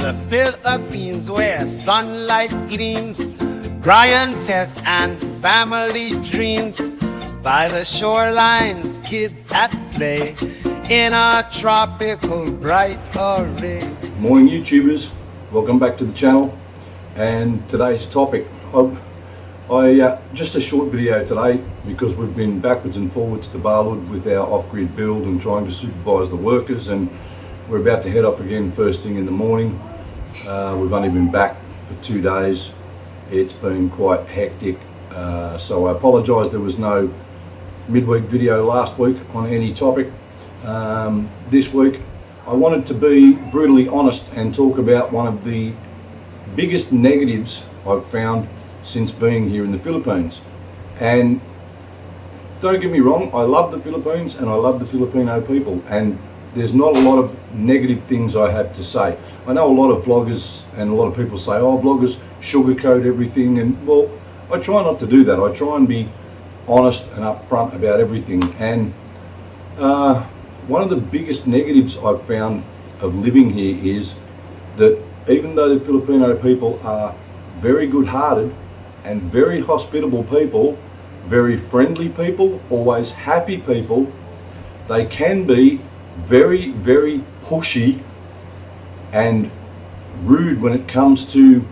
the Philippines where sunlight gleams, Brian tests and family dreams. By the shorelines, kids at play in a tropical bright array. Morning YouTubers, welcome back to the channel. And today's topic, just a short video today because we've been backwards and forwards to Barwood with our off-grid build and trying to supervise the workers, and we're about to head off again first thing in the morning. We've only been back for 2 days. It's been quite hectic, so I apologise there was no midweek video last week on any topic. This week I wanted to be brutally honest and talk about one of the biggest negatives I've found since being here in the Philippines. And don't get me wrong, I love the Philippines and I love the Filipino people, and there's not a lot of negative things I have to say. I know a lot of vloggers and a lot of people say, oh, vloggers sugarcoat everything, and well, I try not to do that. I try and be honest and upfront about everything. And one of the biggest negatives I've found of living here is that even though the Filipino people are very good-hearted and very hospitable people, very friendly people, always happy people, they can be very, very pushy and rude when it comes to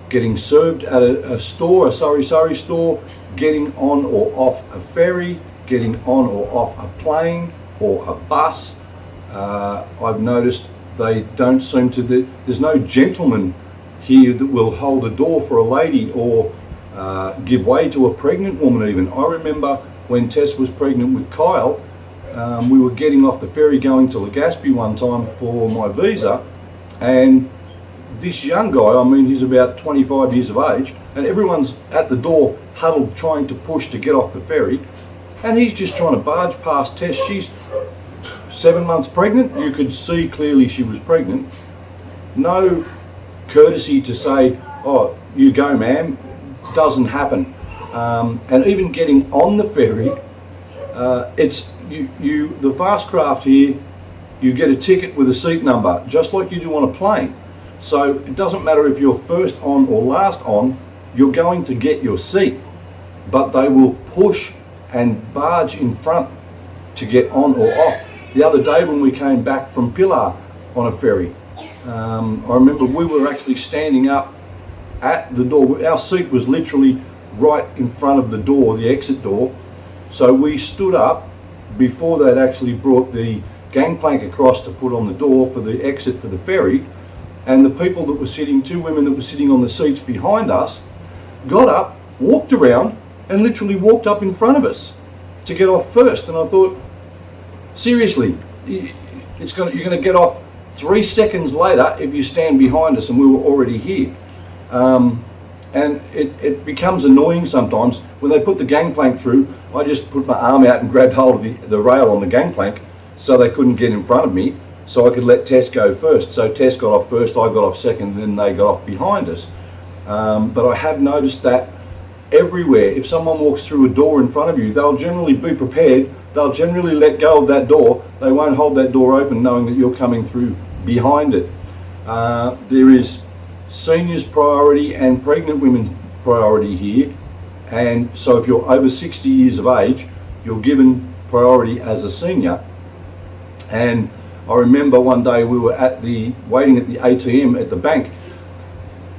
getting served at a store, a sari-sari store, getting on or off a ferry, getting on or off a plane or a bus. I've noticed they don't seem to, there's no gentleman here that will hold a door for a lady or give way to a pregnant woman even. I remember when Tess was pregnant with Kyle, we were getting off the ferry going to Legazpi one time for my visa, and this young guy, I mean, he's about 25 years of age, and everyone's at the door huddled trying to push to get off the ferry, and he's just trying to barge past Tess. She's 7 months pregnant. You could see clearly she was pregnant. No courtesy to say, oh, you go ma'am, doesn't happen. And even getting on the ferry, it's the fast craft here, you get a ticket with a seat number just like you do on a plane. So it doesn't matter if you're first on or last on, you're going to get your seat, but they will push and barge in front to get on or off. The other day when we came back from Pilar on a ferry, I remember we were actually standing up at the door. Our seat was literally right in front of the door, the exit door. So we stood up before they'd actually brought the gangplank across to put on the door for the exit for the ferry. And the people that were sitting, 2 women that were sitting on the seats behind us, got up, walked around, and literally walked up in front of us to get off first. And I thought, seriously, you're going to get off 3 seconds later if you stand behind us, and we were already here. And it becomes annoying sometimes when they put the gangplank through. I just put my arm out and grabbed hold of the rail on the gangplank so they couldn't get in front of me, so I could let Tess go first. So Tess got off first, I got off second, and then they got off behind us. But I have noticed that everywhere, if someone walks through a door in front of you, they'll generally be prepared. They'll generally let go of that door. They won't hold that door open knowing that you're coming through behind it. There is seniors priority and pregnant women priority here. And so if you're over 60 years of age, you're given priority as a senior. And I remember one day we were waiting at the ATM at the bank.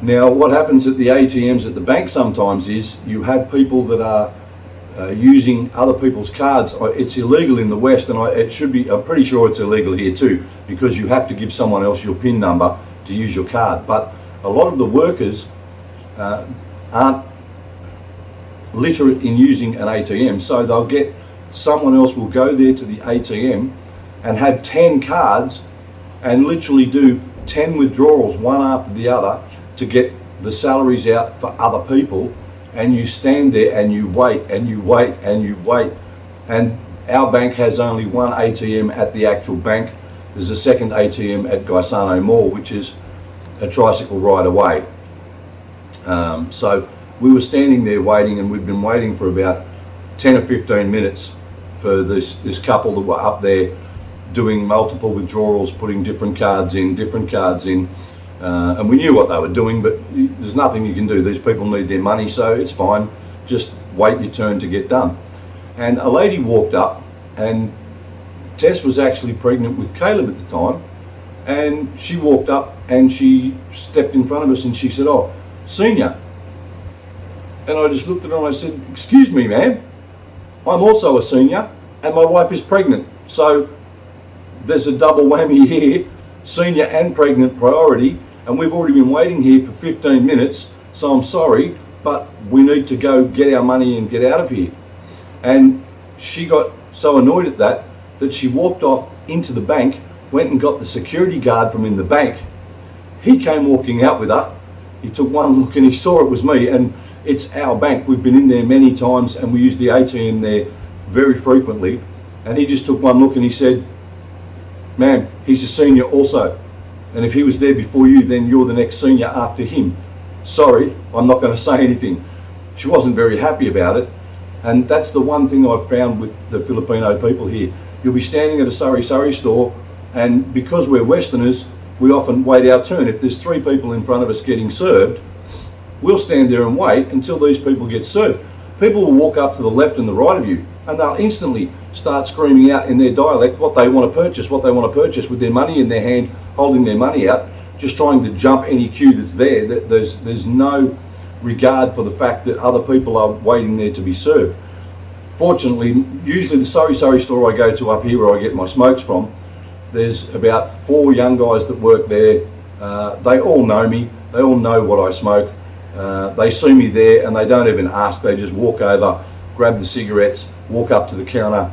Now what happens at the ATMs at the bank sometimes is you have people that are using other people's cards. It's illegal in the West, and I'm pretty sure it's illegal here too, because you have to give someone else your PIN number to use your card. But a lot of the workers aren't literate in using an ATM, so they'll get, someone else will go there to the ATM and have 10 cards and literally do 10 withdrawals one after the other to get the salaries out for other people, and you stand there and you wait and you wait and you wait. And our bank has only one ATM at the actual bank. There's a second ATM at Gaisano Mall, which is a tricycle ride away. So we were standing there waiting, and we'd been waiting for about 10 or 15 minutes for this couple that were up there doing multiple withdrawals, putting different cards in. And we knew what they were doing, but there's nothing you can do. These people need their money, so it's fine. Just wait your turn to get done. And a lady walked up, and Tess was actually pregnant with Caleb at the time, and she walked up and she stepped in front of us and she said, "Oh, senior." And I just looked at her and I said, "Excuse me, ma'am, I'm also a senior and my wife is pregnant. So there's a double whammy here, senior and pregnant priority, and we've already been waiting here for 15 minutes, so I'm sorry, but we need to go get our money and get out of here." And she got so annoyed at that she walked off into the bank, went and got the security guard from in the bank. He came walking out with her. He took one look and he saw it was me, and it's our bank. We've been in there many times and we use the ATM there very frequently. And he just took one look and he said, "Ma'am, he's a senior also. And if he was there before you, then you're the next senior after him. Sorry, I'm not going to say anything." She wasn't very happy about it. And that's the one thing I've found with the Filipino people here. You'll be standing at a sari-sari store, and because we're Westerners, we often wait our turn. If there's 3 people in front of us getting served, we'll stand there and wait until these people get served. People will walk up to the left and the right of you, and they'll instantly start screaming out in their dialect what they want to purchase with their money in their hand, holding their money out, just trying to jump any queue that's there. There's no regard for the fact that other people are waiting there to be served. Fortunately, usually the sari-sari store I go to up here where I get my smokes from, there's about 4 young guys that work there. They all know me, they all know what I smoke. They see me there and they don't even ask, they just walk over, grab the cigarettes, walk up to the counter,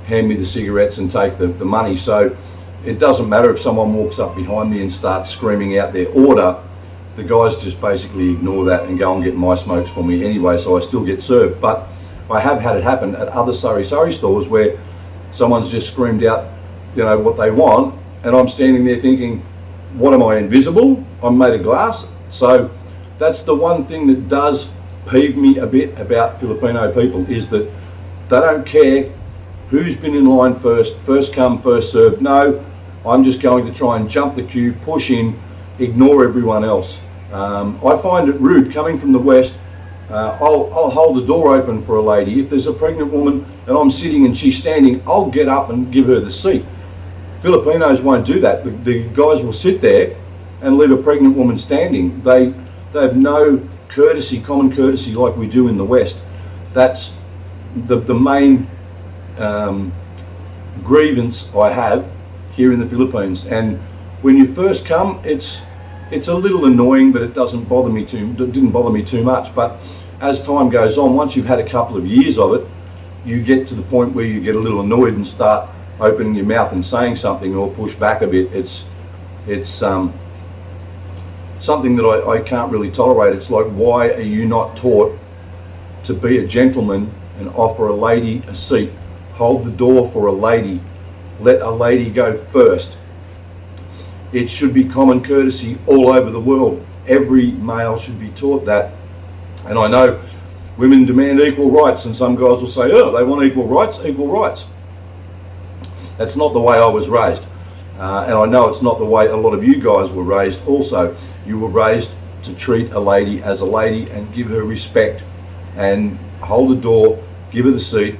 hand me the cigarettes and take the money. So it doesn't matter if someone walks up behind me and starts screaming out their order, the guys just basically ignore that and go and get my smokes for me anyway, so I still get served. But I have had it happen at other sari-sari stores where someone's just screamed out, you know, what they want, and I'm standing there thinking, what am I, invisible? I'm made of glass? So that's the one thing that does peeve me a bit about Filipino people, is that they don't care who's been in line first come, first served. No, I'm just going to try and jump the queue, push in, ignore everyone else. I find it rude coming from the West. I'll hold the door open for a lady. If there's a pregnant woman and I'm sitting and she's standing, I'll get up and give her the seat. Filipinos won't do that. The guys will sit there and leave a pregnant woman standing. They have no courtesy, common courtesy like we do in the West. That's the main grievance I have here in the Philippines. And when you first come, it's a little annoying, but it didn't bother me too much. But as time goes on, once you've had a couple of years of it, you get to the point where you get a little annoyed and start opening your mouth and saying something or push back a bit. It's something that I can't really tolerate. It's like, why are you not taught to be a gentleman and offer a lady a seat? Hold the door for a lady. Let a lady go first. It should be common courtesy all over the world. Every male should be taught that. And I know women demand equal rights, and some guys will say, oh, they want equal rights, equal rights. That's not the way I was raised. And I know it's not the way a lot of you guys were raised also. You were raised to treat a lady as a lady and give her respect and hold the door, give her the seat.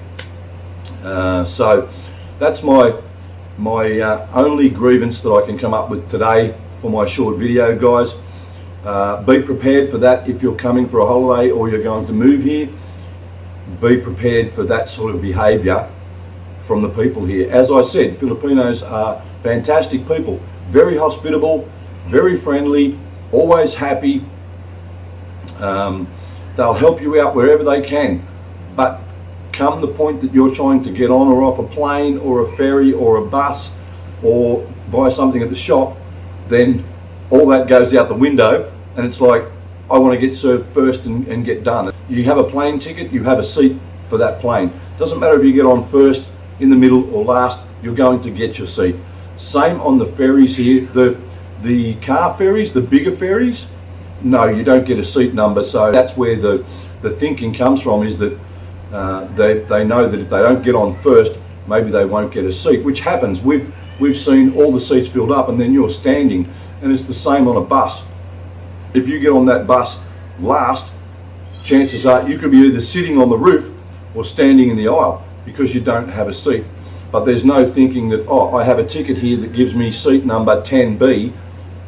So that's my only grievance that I can come up with today for my short video, guys. Be prepared for that if you're coming for a holiday or you're going to move here. Be prepared for that sort of behaviour from the people here. As I said, Filipinos are fantastic people, very hospitable, very friendly, always happy. They'll help you out wherever they can, but come the point that you're trying to get on or off a plane or a ferry or a bus or buy something at the shop, then all that goes out the window and it's like, I want to get served first and get done. You have a plane ticket, you have a seat for that plane. Doesn't matter if you get on first, in the middle or last, you're going to get your seat. Same on the ferries here. The car ferries, the bigger ferries, no, you don't get a seat number. So that's where the thinking comes from, is that they know that if they don't get on first, maybe they won't get a seat, which happens. We've seen all the seats filled up and then you're standing And it's the same on a bus. If you get on that bus last, chances are you could be either sitting on the roof or standing in the aisle because you don't have a seat. But there's no thinking that, oh, I have a ticket here that gives me seat number 10B,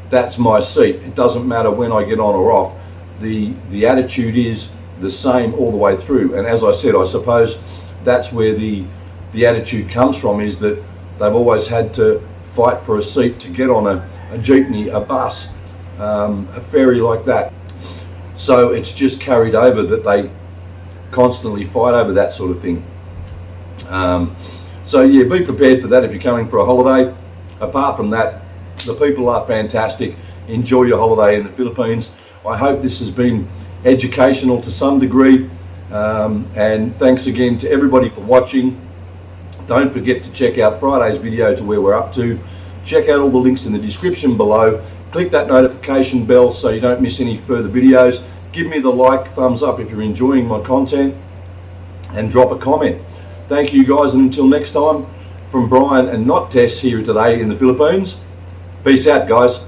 that's my seat. It doesn't matter when I get on or off. The attitude is the same all the way through. And as I said, I suppose that's where the attitude comes from, is that they've always had to fight for a seat to get on a jeepney, a bus, a ferry like that. So it's just carried over that they constantly fight over that sort of thing. So yeah, be prepared for that if you're coming for a holiday. Apart from that, the people are fantastic. Enjoy your holiday in the Philippines. I hope this has been educational to some degree. And thanks again to everybody for watching. Don't forget to check out Friday's video to where we're up to. Check out all the links in the description below. Click that notification bell so you don't miss any further videos. Give me the like, thumbs up if you're enjoying my content, and drop a comment. Thank you guys, and until next time, from Brian and not Tess here today in the Philippines. Peace out, guys.